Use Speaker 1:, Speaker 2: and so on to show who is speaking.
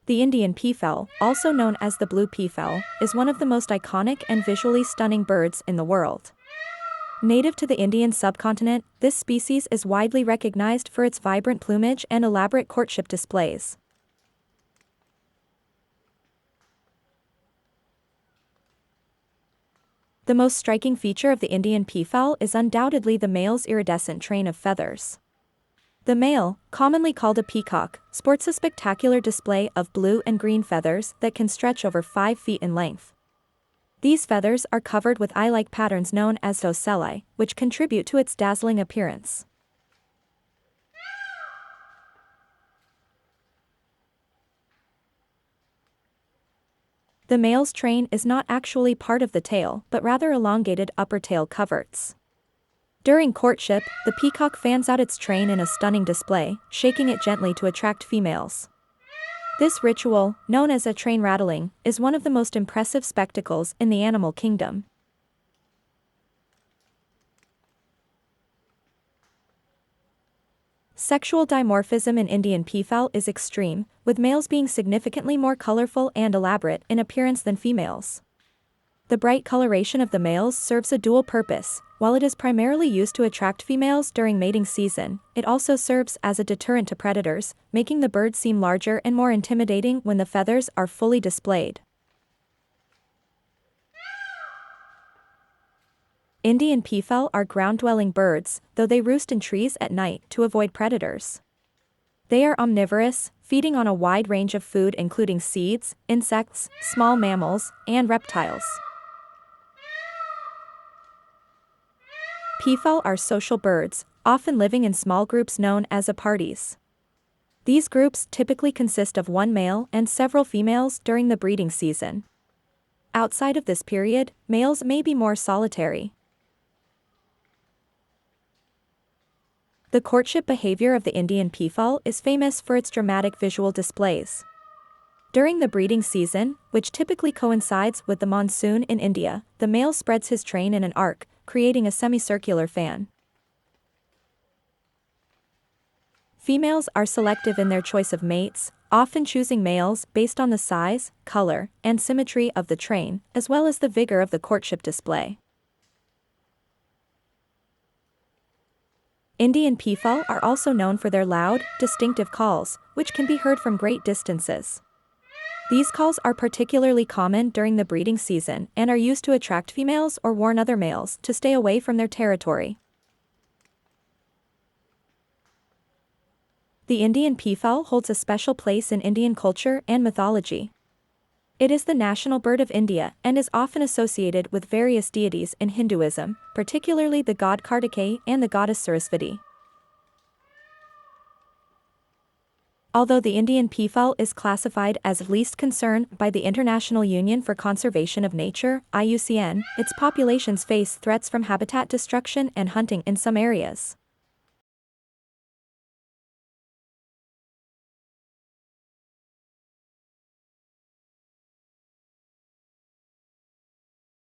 Speaker 1: The Indian peafowl, also known as the blue peafowl, is one of the most iconic and visually stunning birds in the world. Native to the Indian subcontinent, this species is widely recognized for its vibrant plumage and elaborate courtship displays. The most striking feature of the Indian peafowl is undoubtedly the male's iridescent train of feathers. The male, commonly called a peacock, sports a spectacular display of blue and green feathers that can stretch over 5 feet in length. These feathers are covered with eye-like patterns known as ocelli, which contribute to its dazzling appearance. The male's train is not actually part of the tail, but rather elongated upper tail coverts. During courtship, the peacock fans out its train in a stunning display, shaking it gently to attract females. This ritual, known as a train rattling, is one of the most impressive spectacles in the animal kingdom. Sexual dimorphism in Indian peafowl is extreme, with males being significantly more colorful and elaborate in appearance than females. The bright coloration of the males serves a dual purpose. While it is primarily used to attract females during mating season, it also serves as a deterrent to predators, making the bird seem larger and more intimidating when the feathers are fully displayed. Indian peafowl are ground-dwelling birds, though they roost in trees at night to avoid predators. They are omnivorous, feeding on a wide range of food including seeds, insects, small mammals, and reptiles. Peafowl are social birds, often living in small groups known as parties. These groups typically consist of one male and several females during the breeding season. Outside of this period, males may be more solitary. The courtship behavior of the Indian peafowl is famous for its dramatic visual displays. During the breeding season, which typically coincides with the monsoon in India, the male spreads his train in an arc, creating a semicircular fan. Females are selective in their choice of mates, often choosing males based on the size, color, and symmetry of the train, as well as the vigor of the courtship display. Indian peafowl are also known for their loud, distinctive calls, which can be heard from great distances. These calls are particularly common during the breeding season and are used to attract females or warn other males to stay away from their territory. The Indian peafowl holds a special place in Indian culture and mythology. It is the national bird of India and is often associated with various deities in Hinduism, particularly the god Kartikeya and the goddess Sarasvati. Although the Indian peafowl is classified as of least concern by the International Union for Conservation of Nature, IUCN, its populations face threats from habitat destruction and hunting in some areas.